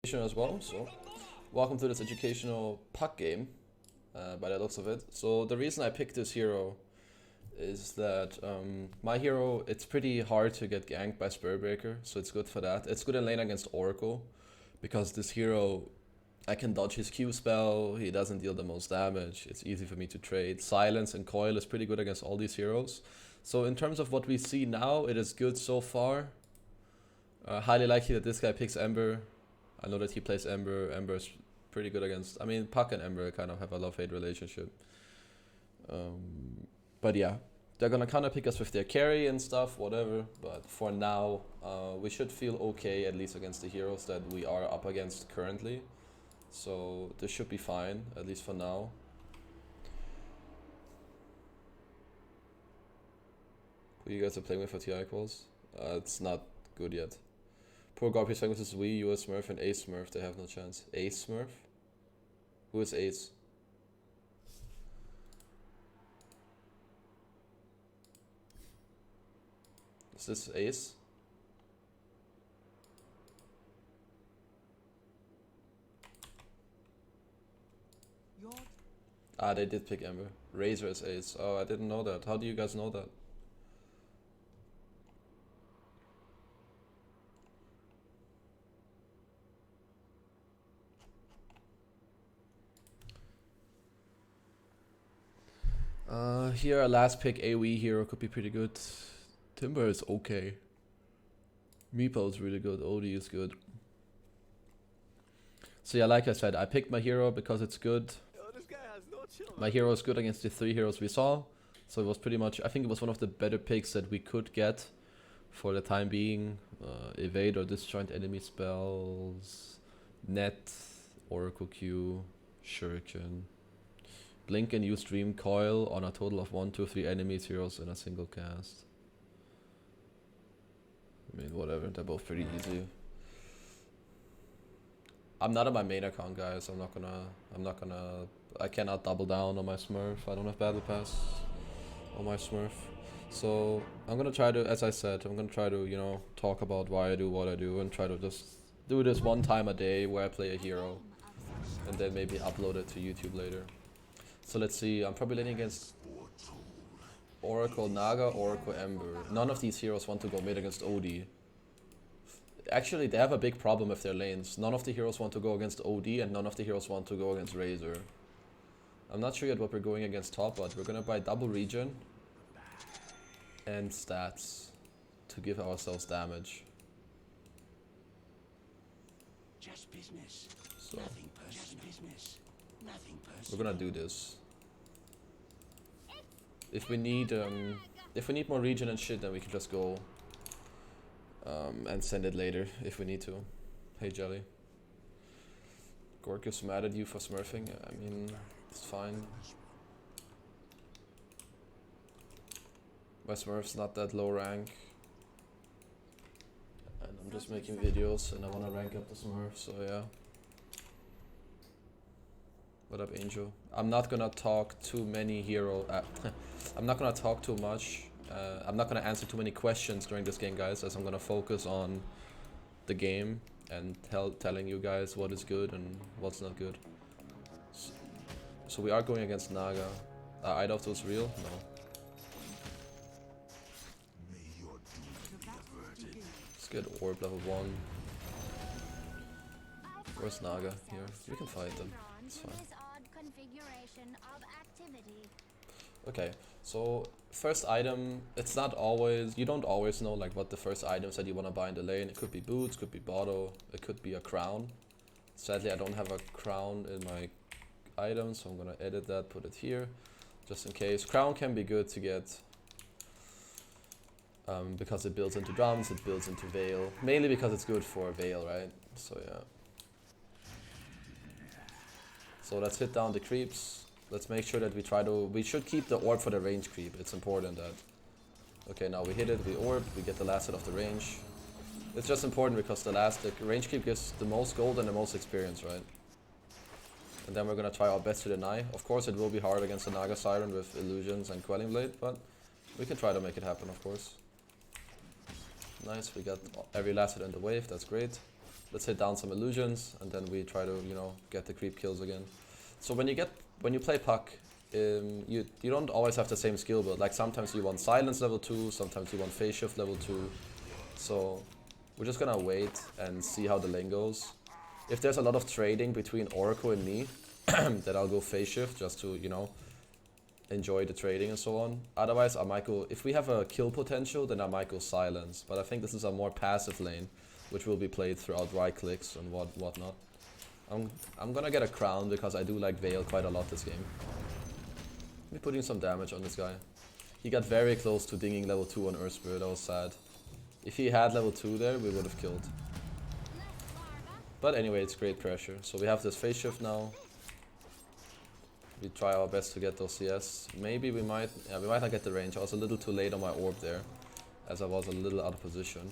As well, so welcome to this educational puck game, by the looks of it. So the reason I picked this hero is that my hero, it's pretty hard to get ganked by Spellbreaker, so it's good for that. It's good in lane against Oracle, because this hero, I can dodge his Q spell, he doesn't deal the most damage, it's easy for me to trade. Silence and Coil is pretty good against all these heroes. So in terms of what we see now, it is good so far. Highly likely that this guy picks Ember. I know that he plays Ember. Ember's pretty good against... I mean, Puck and Ember kind of have a love-hate relationship. But yeah, they're gonna kind of pick us with their carry and stuff, whatever. But for now, we should feel okay, at least against the heroes that we are up against currently. So this should be fine, at least for now. Who you guys are playing with for TI calls? It's not good yet. Poor Garpy playing with his Wii, US Smurf, and Ace Smurf. They have no chance. Ace Smurf? Who is Ace? Is this Ace? Ah, they did pick Ember. Razor is Ace. Oh, I didn't know that. How do you guys know that? Here, our last pick, AoE hero, could be pretty good. Timber is okay. Meepo is really good. OD is good. So yeah, like I said, I picked my hero because it's good. My hero is good against the 3 heroes we saw. So it was pretty much, I think it was one of the better picks that we could get for the time being. Evade or disjoint enemy spells. Net, Oracle Q, Shuriken. Blink and use Dream Coil on a total of 1, 2, 3 enemies, heroes in a single cast. I mean, whatever, they're both pretty easy. I'm not on my main account, guys. I cannot double down on my Smurf. I don't have Battle Pass on my Smurf. So I'm gonna try to, as I said, I'm gonna try to, you know, talk about why I do what I do and try to just do this one time a day where I play a hero and then maybe upload it to YouTube later. So let's see, I'm probably laning against Oracle Naga, Oracle Ember. None of these heroes want to go mid against OD. Actually, they have a big problem with their lanes. None of the heroes want to go against OD and none of the heroes want to go against Razor. I'm not sure yet what we're going against top, but we're gonna buy double regen and stats to give ourselves damage. Just business. So Nothing personal. Just business. Nothing personal. we're gonna do this. If we need more regen and shit, then we can just go and send it later if we need to. Hey Jelly. Gork is mad at you for smurfing. I mean, it's fine. My smurf's not that low rank. And I'm just making videos and I wanna rank up the smurf, so yeah. What up, Angel? I'm not gonna talk too many hero. I'm not gonna talk too much. I'm not gonna answer too many questions during this game, guys, as I'm gonna focus on the game and telling you guys what is good and what's not good. So we are going against Naga. Are either of those real? No. Let's get Orb level 1. Where's Naga? Here. We can fight them. It's fine. Okay, so first item, it's not always, you don't always know like what the first items that you want to buy in the lane. It could be boots, could be bottle, it could be a crown. Sadly, I don't have a crown in my items, so I'm gonna edit that, put it here, just in case. Crown can be good to get, because it builds into drums, it builds into Veil. Mainly because it's good for Veil, right? So yeah. So let's hit down the creeps. Let's make sure that we should keep the orb for the range creep. It's important that... Okay, now we hit it, we orb, we get the last hit of the range. It's just important because the range creep gives the most gold and the most experience, right? And then we're gonna try our best to deny. Of course it will be hard against the Naga Siren with illusions and Quelling Blade, but we can try to make it happen, of course. Nice, we got every last hit in the wave, that's great. Let's hit down some illusions, and then we try to, you know, get the creep kills again. So when you play puck, you don't always have the same skill build. Like sometimes you want silence level 2, sometimes you want phase shift level 2. So we're just gonna wait and see how the lane goes. If there's a lot of trading between Oracle and me, then I'll go phase shift just to, you know, enjoy the trading and so on. Otherwise, I might go, if we have a kill potential, then I might go silence. But I think this is a more passive lane, which will be played throughout right clicks and whatnot. I'm gonna get a crown because I do like Veil quite a lot this game. Be putting some damage on this guy. He got very close to dinging level 2 on Earth Spirit, that was sad. If he had level 2 there, we would have killed. But anyway, it's great pressure. So we have this phase shift now. We try our best to get those CS. Maybe we might not get the range. I was a little too late on my orb there, as I was a little out of position.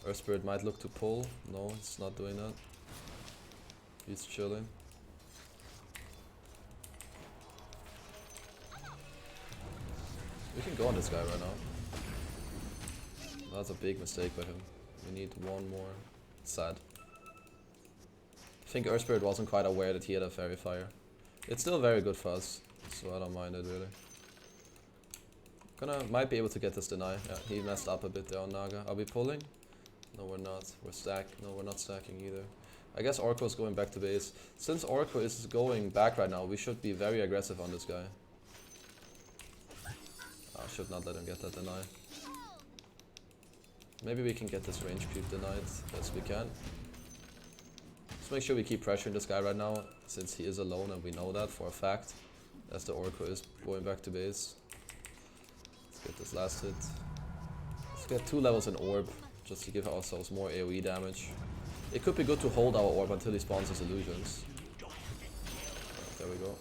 Earth Spirit might look to pull. No, it's not doing that. He's chilling. We can go on this guy right now. That's a big mistake by him. We need one more. Sad. I think Earth Spirit wasn't quite aware that he had a Fairy Fire. It's still very good for us, so I don't mind it really. Might be able to get this deny. Yeah, he messed up a bit there on Naga. Are we pulling? No, we're not. No, we're not stacking either. I guess Orko is going back to base. Since Orko is going back right now, we should be very aggressive on this guy. I should not let him get that deny. Maybe we can get this range creep denied. Yes, we can. Let's make sure we keep pressuring this guy right now, since he is alone and we know that for a fact, as the Orko is going back to base. Let's get this last hit. Let's get 2 levels in Orb, just to give ourselves more AoE damage. It could be good to hold our Orb until he spawns his illusions. There we go.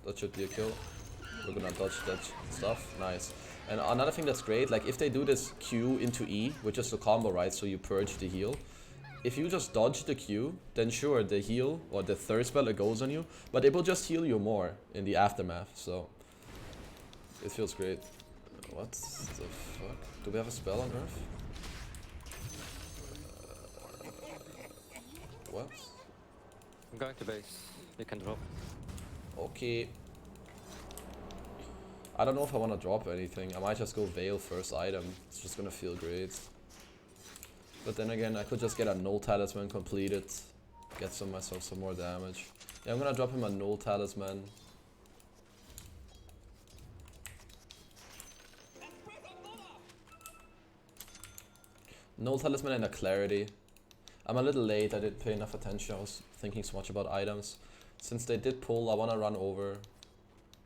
That should be a kill. We're gonna dodge that stuff. Nice. And another thing that's great, like if they do this Q into E, which is the combo, right? So you purge the heal. If you just dodge the Q, then sure, the heal or the third spell, it goes on you, but it will just heal you more in the aftermath, so it feels great. What the fuck? Do we have a spell on Earth? What? I'm going to base. You can drop. Okay. I don't know if I want to drop anything. I might just go Veil first item. It's just gonna feel great. But then again, I could just get a Null Talisman completed. Get myself some more damage. Yeah, I'm gonna drop him a Null Talisman. Null Talisman and a Clarity. I'm a little late, I didn't pay enough attention. I was thinking so much about items. Since they did pull, I wanna run over.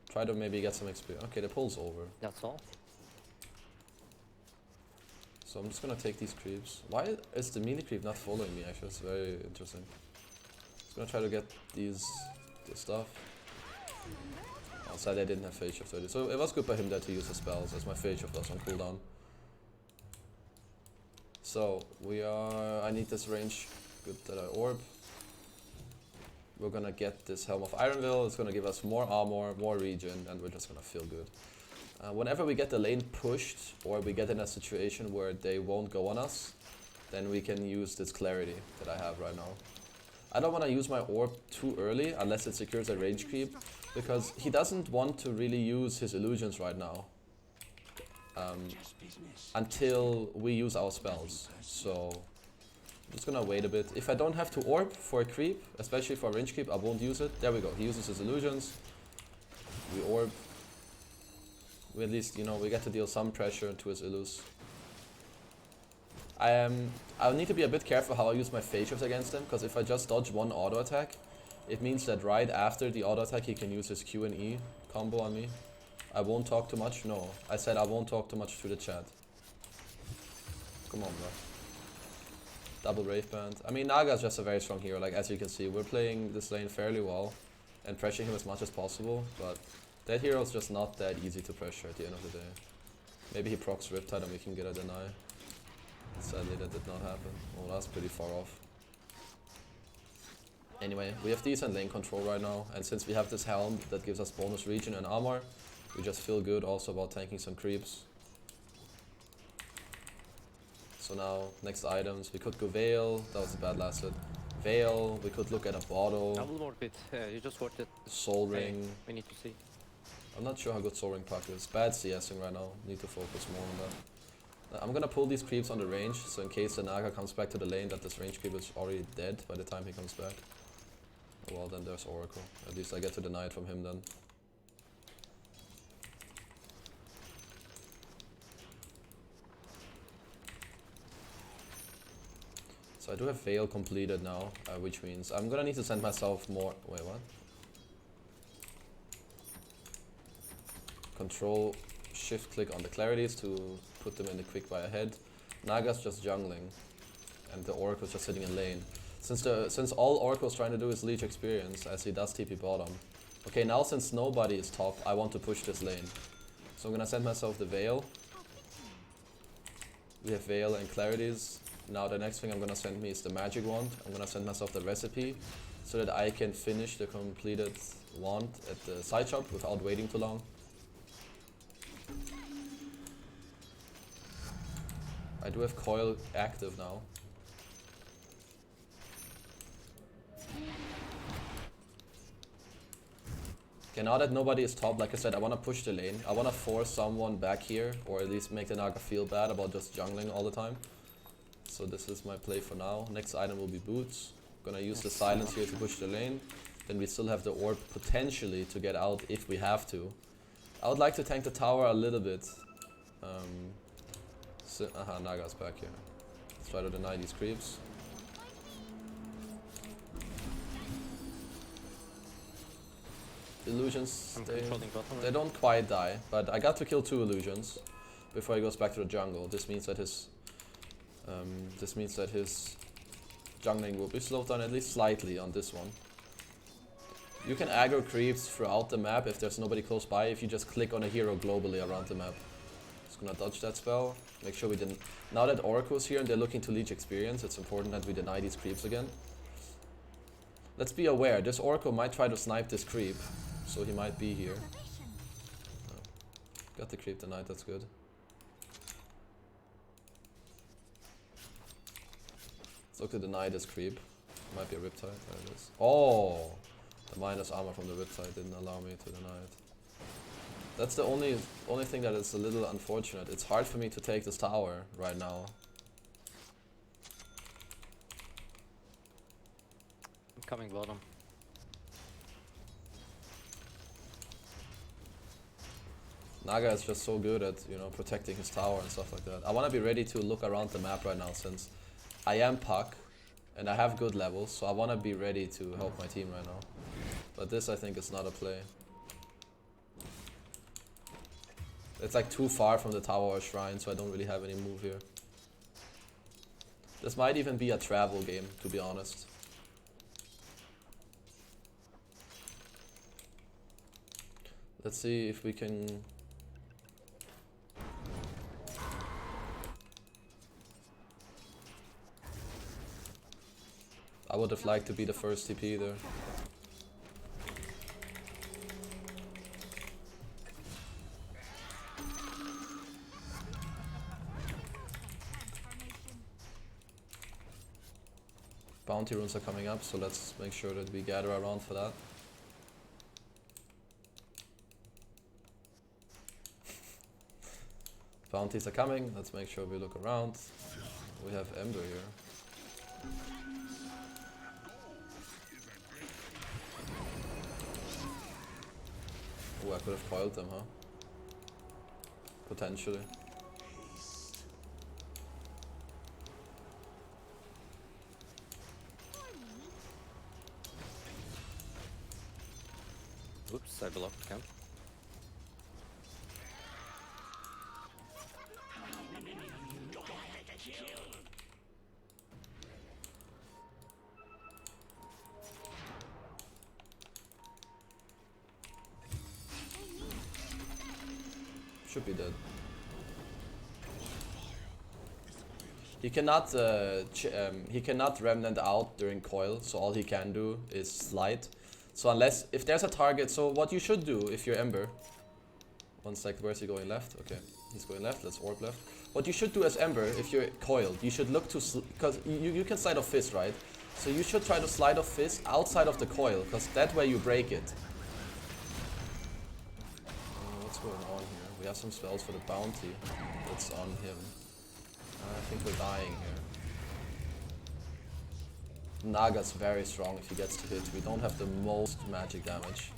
Try to maybe get some XP. Okay, the pull's over. That's all. So I'm just gonna take these creeps. Why is the melee creep not following me actually? It's very interesting. Just gonna try to get this stuff. Outside I didn't have phase shift already. So it was good by him that he used the spells as my phase shift was on cooldown. So I need this range. Good that I orb. We're gonna get this Helm of Ironville. It's gonna give us more armor, more regen, and we're just gonna feel good. Whenever we get the lane pushed, or we get in a situation where they won't go on us, then we can use this Clarity that I have right now. I don't want to use my orb too early, unless it secures a range creep, because he doesn't want to really use his illusions right now. Until we use our spells. So I'm just gonna wait a bit. If I don't have to orb for a creep, especially for a range creep, I won't use it. There we go. He uses his illusions. We orb. We at least, you know, we get to deal some pressure to his illus. I'll need to be a bit careful how I use my phase shifts against him, because if I just dodge one auto attack, it means that right after the auto attack he can use his Q and E combo on me. I won't talk too much. No, I said I won't talk too much through the chat. Come on, bro. Double Wraith Band. I mean, Naga's just a very strong hero. Like, as you can see, we're playing this lane fairly well and pressuring him as much as possible, but that hero's just not that easy to pressure at the end of the day. Maybe he procs Riptide and we can get a deny. Sadly, that did not happen. Oh, that's pretty far off. Anyway, we have decent lane control right now, and since we have this helm that gives us bonus regen and armor, we just feel good also about tanking some creeps. So now, next items, we could go Veil, that was a bad last hit. Veil, we could look at a bottle, Double ward it. You just ward it. Soul Hey, Ring. we need to see. I'm not sure how good Soul Ring Puck is. Bad CSing right now, need to focus more on that. I'm gonna pull these creeps on the range, so in case the Naga comes back to the lane, that this range creep is already dead by the time he comes back. Well, then there's Oracle. At least I get to deny it from him then. So I do have Veil completed now, which means I'm gonna need to send myself more... Wait, what? Control shift click on the clarities to put them in the quick buy ahead. Naga's just jungling, and the Oracle's just sitting in lane. Since all Oracle's trying to do is leech experience, as he does TP bottom. Okay, now since nobody is top, I want to push this lane. So I'm gonna send myself the Veil. We have Veil and clarities. Now the next thing I'm gonna send me is the magic wand. I'm gonna send myself the recipe, so that I can finish the completed wand at the side shop without waiting too long. I do have coil active now. Okay, now that nobody is top, like I said, I want to push the lane. I want to force someone back here, or at least make the Naga feel bad about just jungling all the time. So this is my play for now. Next item will be boots. Gonna use the silence here to push the lane. Then we still have the orb potentially to get out if we have to. I would like to tank the tower a little bit. Naga's back here. Let's try to deny these creeps. Illusions, I'm controlling bottom. they don't quite die, but I got to kill 2 illusions before he goes back to the jungle. This means that his jungling will be slowed down at least slightly on this one. You can aggro creeps throughout the map if there's nobody close by, if you just click on a hero globally around the map. Just gonna dodge that spell, make sure we didn't... Now that Oracle's here and they're looking to leech experience, it's important that we deny these creeps again. Let's be aware, this Oracle might try to snipe this creep, so he might be here. Oh. Got the creep denied, that's good. Let's look to deny this creep. Might be a Riptide, there it is. Oh! The minus armor from the Riptide didn't allow me to deny it. That's the only thing that is a little unfortunate. It's hard for me to take this tower right now. I'm coming bottom. Naga is just so good at, you know, protecting his tower and stuff like that. I want to be ready to look around the map right now since I am Puck and I have good levels, so I want to be ready to help my team right now. But this, I think, is not a play. It's like too far from the tower or shrine, so I don't really have any move here. This might even be a travel game, to be honest. Let's see if we can... I would have liked to be the first TP there. Bounty runes are coming up, so let's make sure that we gather around for that. Bounties are coming, let's make sure we look around. We have Ember here. Oh, I could have coiled them, huh? Potentially. Oops, I blocked camp. Should be dead. He cannot remnant out during coil, so all he can do is slide. So unless, if there's a target, so what you should do if you're Ember. 1 sec, where's he going left? Okay, he's going left, let's orb left. what you should do as Ember, if you're coiled, you should look to, because you can slide off Fist, right? So you should try to slide off Fist outside of the coil, because that way you break it. What's going on here? We have some spells for the bounty that's on him. I think we're dying here. Naga's very strong if he gets to hit. We don't have the most magic damage.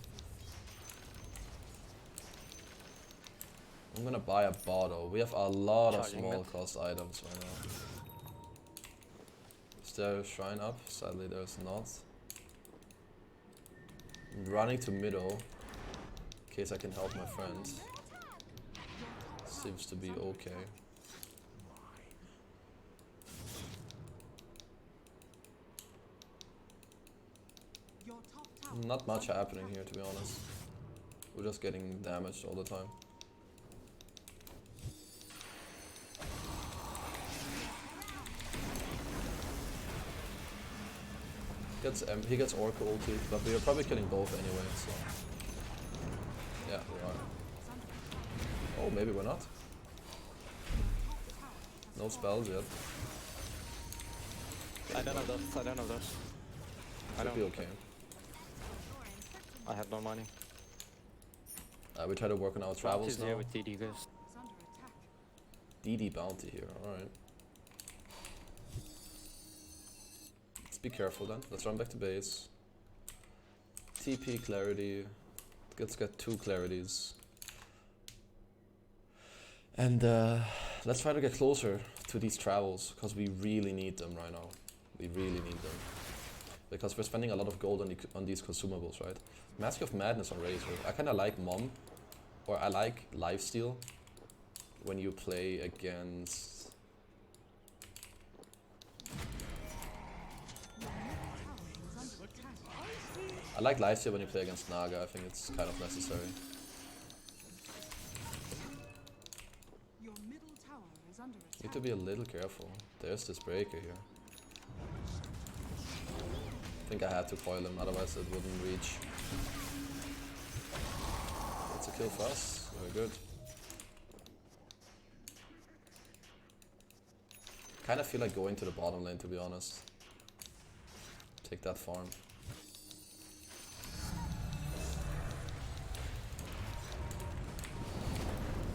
I'm gonna buy a bottle. We have a lot of small cost items right now. Is there a shrine up? Sadly there's not. I'm running to middle in case I can help my friend. Seems to be okay. Not much happening here, to be honest. We're just getting damaged all the time. He gets Oracle ulti, but we are probably killing both anyway, so... Yeah, we are. Oh, maybe we're not. No spells yet. I don't have those. I don't have those. Should be okay. I have no money. We try to work on our travels now. Here with DD guys. DD bounty here, alright. Let's be careful then. Let's run back to base. TP clarity. Let's get 2 clarities. And let's try to get closer to these travels, because we really need them right now. We really need them. Because we're spending a lot of gold on these consumables, right? Mask of Madness on Razor. I kinda like Mom, or I like Lifesteal when you play against... I like Lifesteal when you play against Naga. I think it's kind of necessary. Need to be a little careful. There's this breaker here. I think I had to coil him, otherwise it wouldn't reach. It's a kill for us. Very good. Kinda feel like going to the bottom lane, to be honest. Take that farm.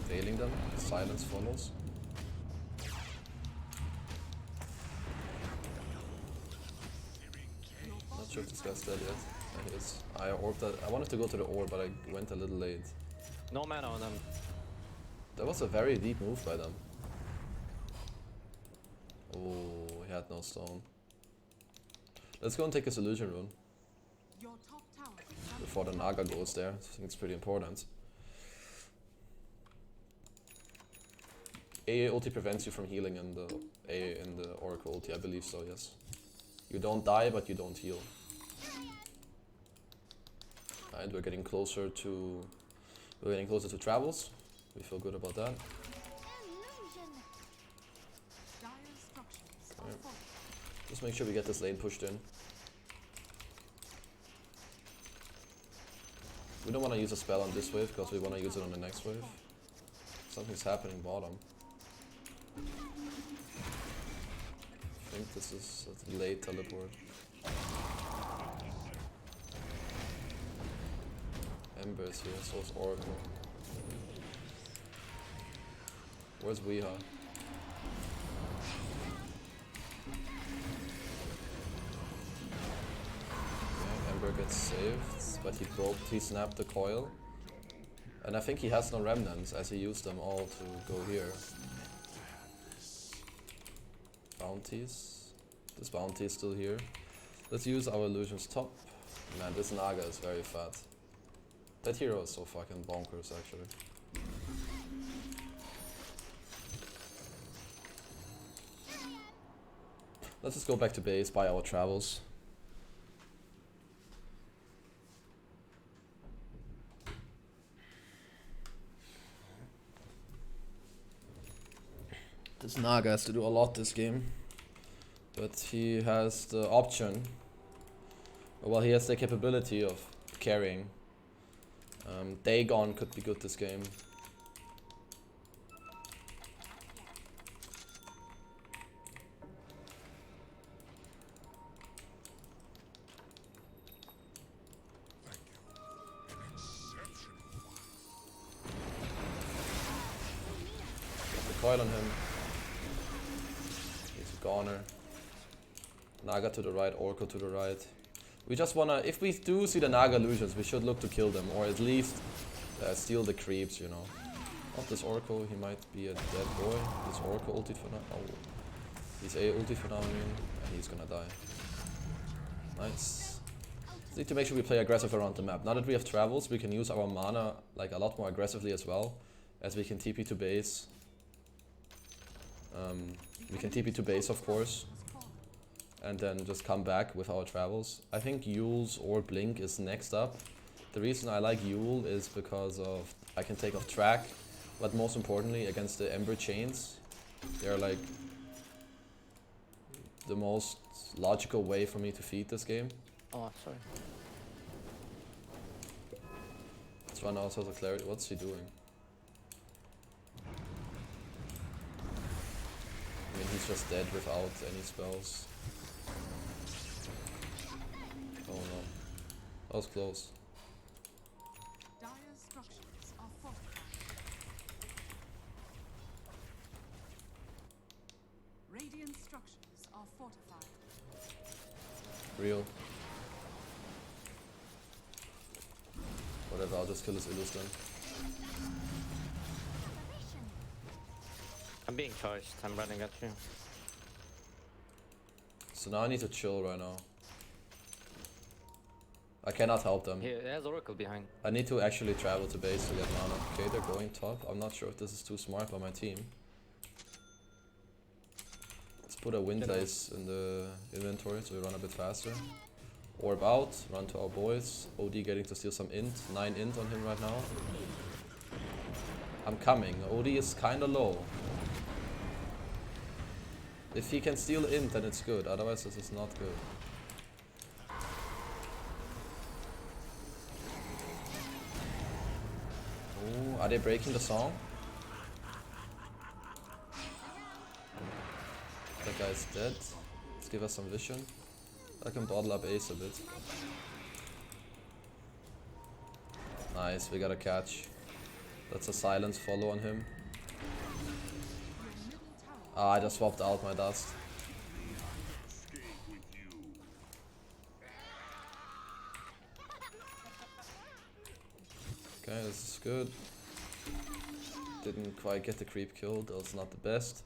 Failing them. Silence follows. Not sure if this guy's dead yet. Yeah, he is. I wanted to go to the orb, but I went a little late. No mana on them. That was a very deep move by them. Oh, he had no stone. Let's go and take his illusion rune. Before the Naga goes there. I think it's pretty important. AA ulti prevents you from healing in the Oracle ulti, I believe so, yes. You don't die, but you don't heal. And we're getting closer to travels. We feel good about that. Okay. Just make sure we get this lane pushed in. We don't want to use a spell on this wave because we want to use it on the next wave. Something's happening bottom. I think this is a late teleport. Ember is here, so is Oracle. Where's Weeha? Okay, Ember gets saved, but he snapped the coil. And I think he has no remnants, as he used them all to go here. Bounties. This bounty is still here. Let's use our illusions top. Man, this Naga is very fat. That hero is so fucking bonkers, actually. Let's just go back to base, buy our travels. This Naga has to do a lot this game. But he has the option. Well, he has the capability of carrying. Dagon could be good this game. coil on him. He's a goner. Naga to the right, Orko to the right. We just wanna, if we do see the Naga illusions, we should look to kill them, or at least steal the creeps, you know. Not this Orko, he might be a dead boy. This Orko ulted for now. Oh. He's A ulted for now, I mean, and he's gonna die. Nice. Just need to make sure we play aggressive around the map. Now that we have travels, we can use our mana like a lot more aggressively as well, as we can TP to base. We can TP to base, of course, and then just come back with our travels. I think Yule's or Blink is next up. The reason I like Yule is because of I can take off track, but most importantly against the Ember chains, they're like the most logical way for me to feed this game. Oh, sorry. Let's run out of the clarity. What's he doing? I mean, he's just dead without any spells. Oh no. That was close. Dire structures are fortified. Radiant structures are fortified. Real. Whatever, I'll just kill his Illus then. I'm being charged. I'm running at you. So now I need to chill right now. I cannot help them. He has Oracle behind. I need to actually travel to base to get mana. Okay, they're going top. I'm not sure if this is too smart by my team. Let's put a wind lace in the inventory so we run a bit faster. Orb out, run to our boys. OD getting to steal some int. 9 int on him right now. I'm coming. OD is kinda low. If he can steal int, then it's good. Otherwise, this is not good. Oh, are they breaking the song? That guy's dead. Let's give us some vision. I can bottle up Ace a bit. Nice, we got a catch. That's a silence follow on him. Ah, I just swapped out my dust. Okay, this is good. Didn't quite get the creep killed, that was not the best.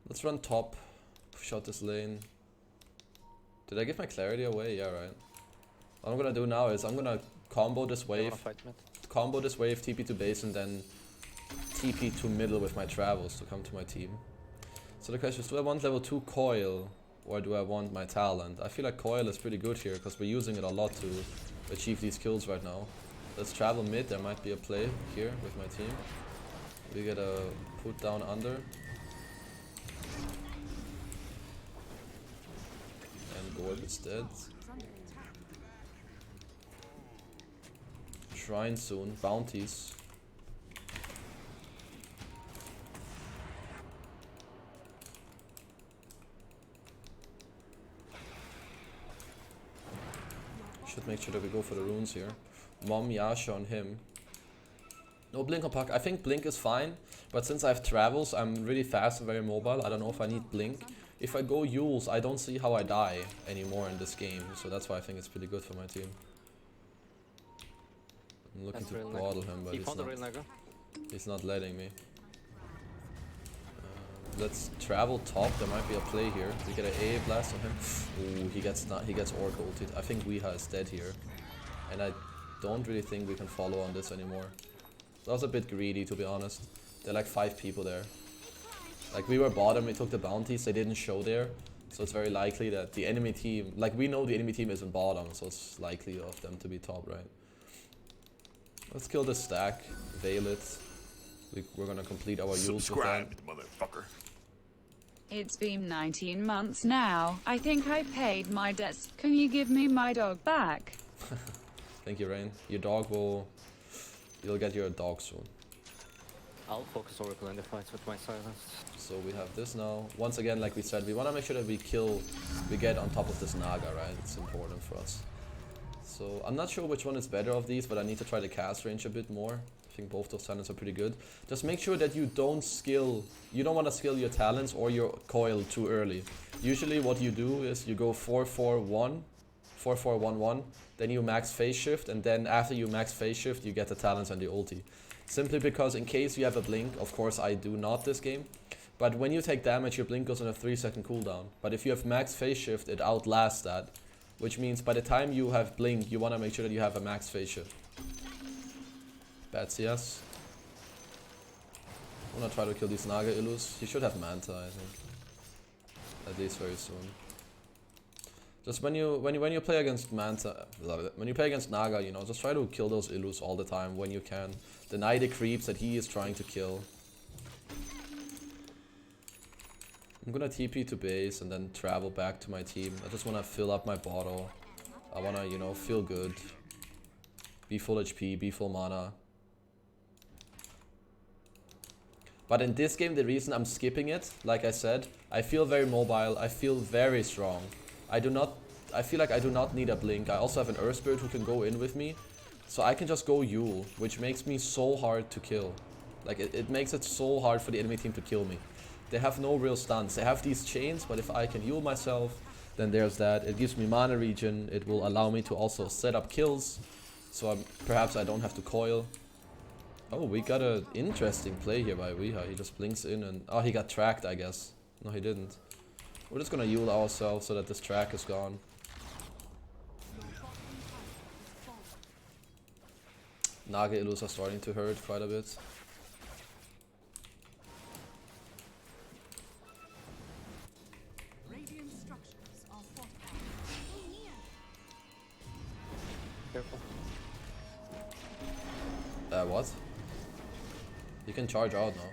Let's run top, push out this lane. Did I give my clarity away? Yeah, right. What I'm gonna do now is I'm gonna combo this wave, TP to base, and then TP to middle with my travels to come to my team. So the question is, do I want level 2 coil or do I want my talent? I feel like coil is pretty good here because we're using it a lot to achieve these kills right now. Let's travel mid, there might be a play here with my team. We get a put down under. And Gorb is dead. Shrine soon, bounties. Should make sure that we go for the runes here. Mom Yasha on him. No Blink on Puck. I think Blink is fine, but since I have travels, I'm really fast and very mobile. I don't know if I need Blink. If I go Yules, I don't see how I die anymore in this game, so that's why I think it's pretty good for my team. I'm looking to bottle him, but he's not letting me. Let's travel top. There might be a play here. We get an AA blast on him. Ooh, he gets orc ulted. I think Weeha is dead here, and I don't really think we can follow on this anymore. That was a bit greedy, to be honest. There are like 5 people there. Like, we were bottom, we took the bounties, they didn't show there. So it's very likely that the enemy team, like, we know the enemy team is in bottom, so it's likely of them to be top, right? Let's kill this stack, veil it. We're gonna complete our Yules with that. Motherfucker. It's been 19 months now. I think I paid my debts. Can you give me my dog back? Thank you, Rain. Your dog will... You'll get your dog soon. I'll focus Oracle in the fights with my silence. So we have this now. Once again, like we said, we want to make sure that we get on top of this Naga, right? It's important for us. So I'm not sure which one is better of these, but I need to try the cast range a bit more. I think both those talents are pretty good. Just make sure that you don't want to skill your talents or your coil too early. Usually what you do is you go 4-4-1, 4-4-1-1, then you max phase shift, and then after you max phase shift you get the talents and the ulti. Simply because in case you have a blink, of course I do not this game, but when you take damage your blink goes on a 3-second cooldown. But if you have max phase shift it outlasts that, which means by the time you have blink you want to make sure that you have a max phase shift. Bad CS. I want to try to kill these Naga Illus. He should have Manta, I think. At least very soon. Just when you play against Manta, when you play against Naga, you know, just try to kill those Illus all the time when you can. Deny the creeps that he is trying to kill. I'm gonna TP to base and then travel back to my team. I just wanna fill up my bottle. I wanna, you know, feel good. Be full HP, be full mana. But in this game, the reason I'm skipping it, like I said, I feel very mobile, I feel very strong. I feel like I do not need a blink. I also have an Earth Spirit who can go in with me. So I can just go Yule, which makes me so hard to kill. Like, it makes it so hard for the enemy team to kill me. They have no real stuns. They have these chains, but if I can Yule myself, then there's that. It gives me mana regen. It will allow me to also set up kills. So perhaps I don't have to coil. Oh, we got an interesting play here by Weeha. He just blinks in and... Oh, he got tracked, I guess. No, he didn't. We're just gonna Yule ourselves so that this track is gone. Naga Illus are starting to hurt quite a bit. Careful. What? You can charge out now.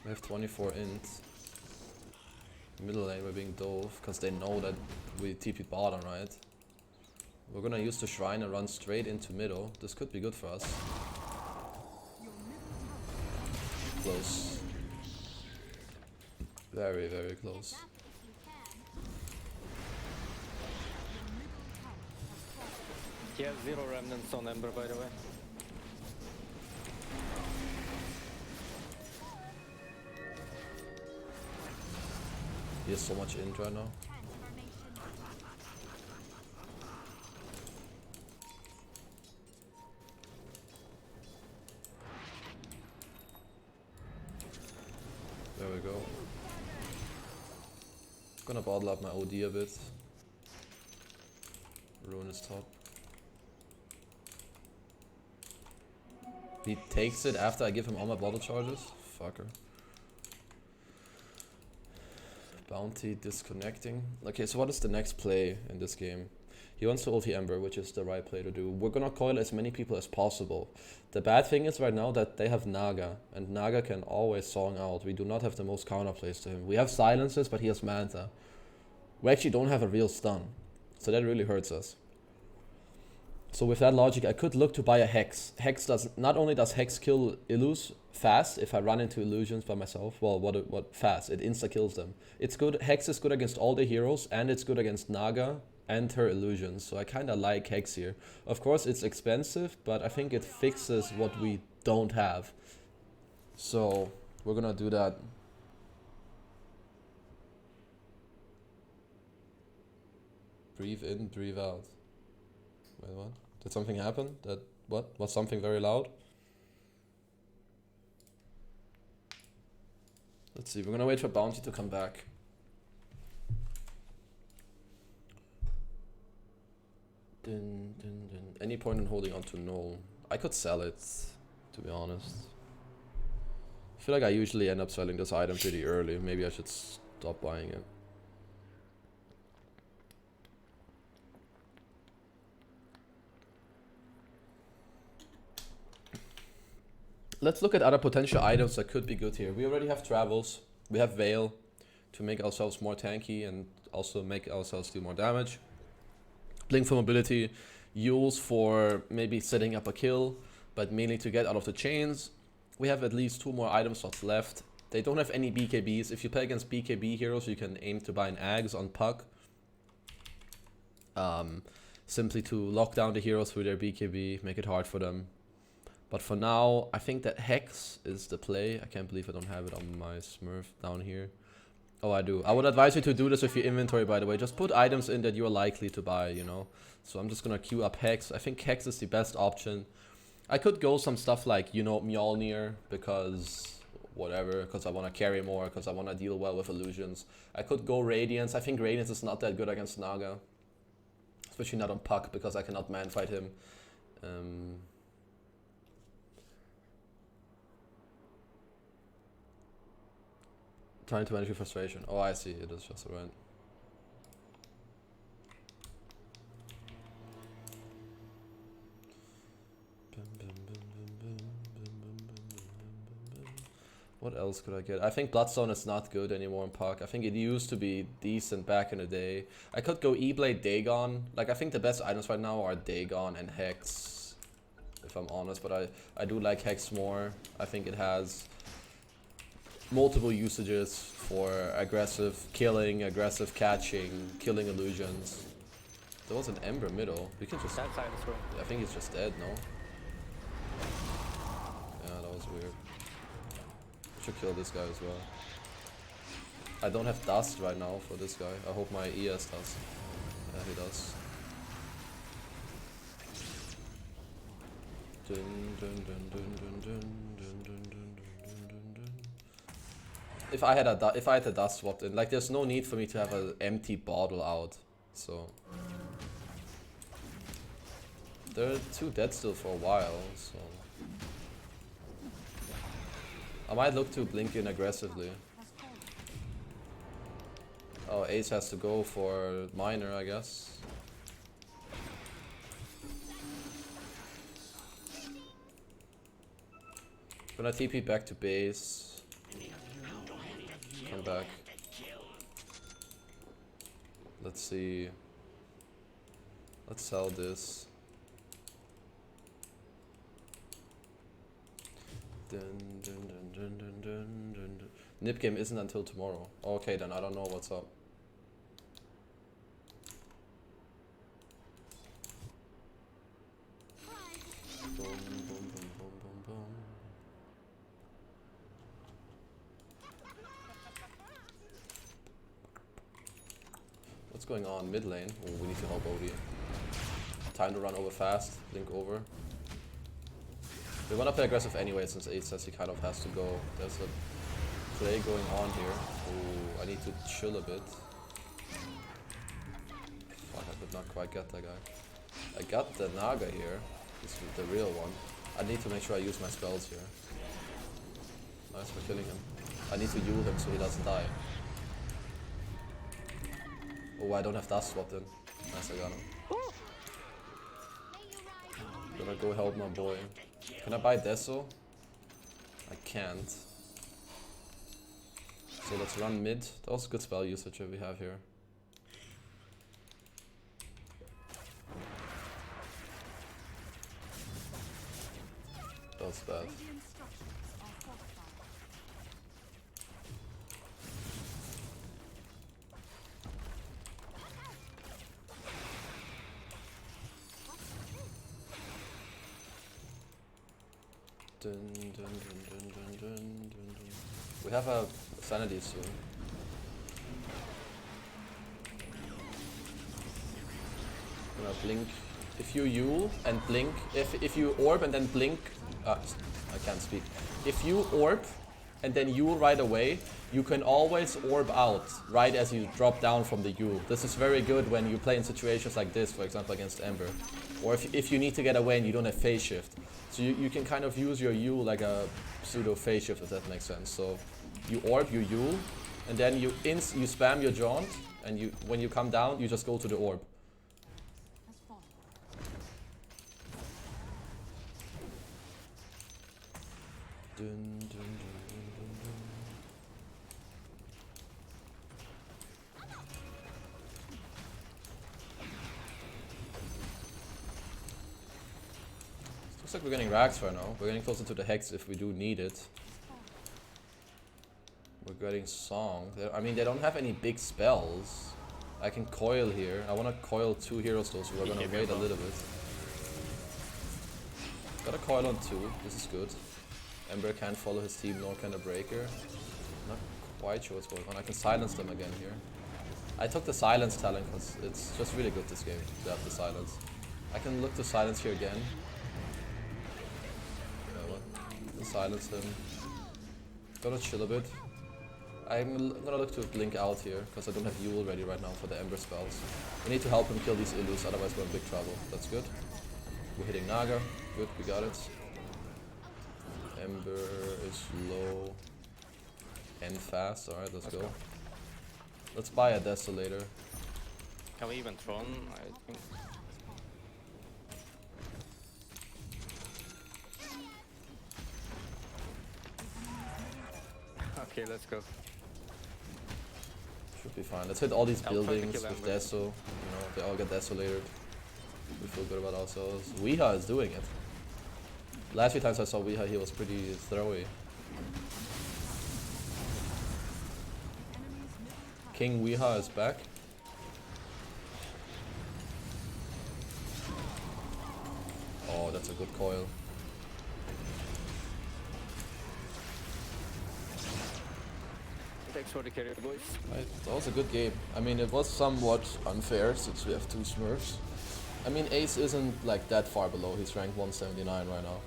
We have 24 int. Middle lane we're being dove, because they know that we TP bottom, right? We're gonna use the shrine and run straight into middle. This could be good for us. Close. Very, very close. He has 0 remnants on Ember, by the way. He has so much int right now. There we go. Gonna bottle up my OD a bit. Ruin his top. He takes it after I give him all my bottle charges? Fucker. Bounty disconnecting. Okay, so what is the next play in this game? He wants to ulti Ember, which is the right play to do. We're gonna coil as many people as possible. The bad thing is right now that they have Naga, and Naga can always song out. We do not have the most counter plays to him. We have silences, but he has Manta. We actually don't have a real stun, so that really hurts us. So with that logic, I could look to buy a Hex. Not only does Hex kill Illus fast if I run into illusions by myself. Well, what fast? It insta kills them. It's good. Hex is good against all the heroes, and it's good against Naga and her illusions. So I kind of like Hex here. Of course, it's expensive, but I think it fixes what we don't have. So we're gonna do that. Breathe in, breathe out. Wait, what? Did something happen? What? Was something very loud? Let's see, we're gonna wait for Bounty to come back. Dun, dun, dun. Any point in holding on to null? I could sell it, to be honest. I feel like I usually end up selling this item pretty early. Maybe I should stop buying it. Let's look at other potential items that could be good here. We already have Travels. We have Veil to make ourselves more tanky and also make ourselves do more damage. Blink for mobility. Yules for maybe setting up a kill, but mainly to get out of the chains. We have at least 2 more item slots left. They don't have any BKBs. If you play against BKB heroes, you can aim to buy an Ags on Puck. Simply to lock down the heroes with their BKB, make it hard for them. But for now, I think that Hex is the play. I can't believe I don't have it on my Smurf down here. Oh, I do. I would advise you to do this with your inventory, by the way. Just put items in that you are likely to buy, you know. So I'm just gonna queue up Hex. I think Hex is the best option. I could go some stuff like, you know, Mjolnir, because whatever, because I want to carry more, because I want to deal well with illusions. I could go Radiance. I think Radiance is not that good against Naga. Especially not on Puck, because I cannot man-fight him. Trying to manage your frustration. Oh, I see. It is just right. What else could I get? I think Bloodstone is not good anymore in Puck. I think it used to be decent back in the day. I could go E-Blade, Dagon. Like, I think the best items right now are Dagon and Hex, if I'm honest. But I do like Hex more. I think it has multiple usages for aggressive killing, aggressive catching, killing illusions. There was an Ember middle. We can just... That side is wrong. I think he's just dead, no? Yeah, that was weird. Should kill this guy as well. I don't have dust right now for this guy. I hope my ES does. Yeah, he does. If I had the dust swapped in, like, there's no need for me to have an empty bottle out. So they're too dead still for a while. So I might look to blink in aggressively. Oh, Ace has to go for Miner, I guess. Gonna TP back to base. Come back. Let's see. Let's sell this. Nip game isn't until tomorrow. Okay, then I don't know what's up. Boom, boom, boom, boom, boom, boom. What's going on mid lane? Oh, we need to help Odie. Time to run over fast. Blink over. We want to play aggressive anyway, since 8 says he kind of has to go. There's a play going on here. Oh, I need to chill a bit. Fuck, I could not quite get that guy. I got the Naga here. This is the real one. I need to make sure I use my spells here. Nice for killing him. I need to Yule him so he doesn't die. Oh, I don't have dust swapped in. Nice, I got him. Gonna go help my boy. Can I buy Deso? I can't. So let's run mid. That was good spell usage that we have here. That was bad. Dun, dun, dun, dun, dun, dun, dun, dun. We have a sanity soon. I'm gonna blink. If you Yule and blink, if you orb and then blink, I can't speak. If you orb and then Yule right away, you can always orb out right as you drop down from the Yule. This is very good when you play in situations like this, for example against Ember. Or if you need to get away and you don't have phase shift. So you can kind of use your Yule like a pseudo phase shift, if that makes sense. So you orb, you Yule, and then you spam your jaunt, and when you come down, you just go to the orb. Dun, dun, dun, dun, dun, dun. Looks like we're getting rags right now. We're getting closer to the Hex if we do need it. We're getting Song. I mean, they don't have any big spells. I can coil here. I want to coil 2 heroes though, so we're gonna wait a little bit. Got a coil on 2. This is good. Ember can't follow his team, nor can a Breaker. Not quite sure what's going on. I can silence them again here. I took the silence talent because it's just really good this game to have the silence. I can look to silence here again. Silence him. Gotta chill a bit. I'm gonna look to blink out here because I don't have Yule ready right now for the Ember spells. We need to help him kill these Illus, otherwise we're in big trouble. That's good. We're hitting Naga. Good, we got it. Ember is low and fast. Alright, let's go. Let's buy a Desolator. Can we even Tron? I think. Okay, let's go. Should be fine. Let's hit all these I'll try to buildings kill with Ember. Deso. You know, they all get Desolated. We feel good about ourselves. Weeha is doing it. Last few times I saw Weeha, he was pretty throwy. King Weeha is back. Oh, that's a good coil. Thanks for the carry, boys. Right, that was a good game. I mean, it was somewhat unfair since we have 2 Smurfs. I mean, Ace isn't like that far below. He's ranked 179 right now.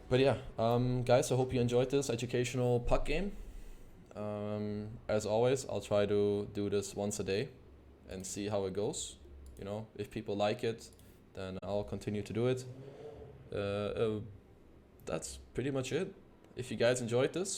But yeah, guys, I hope you enjoyed this educational puck game. As always, I'll try to do this once a day and see how it goes. You know, if people like it, then I'll continue to do it. That's pretty much it. If you guys enjoyed this,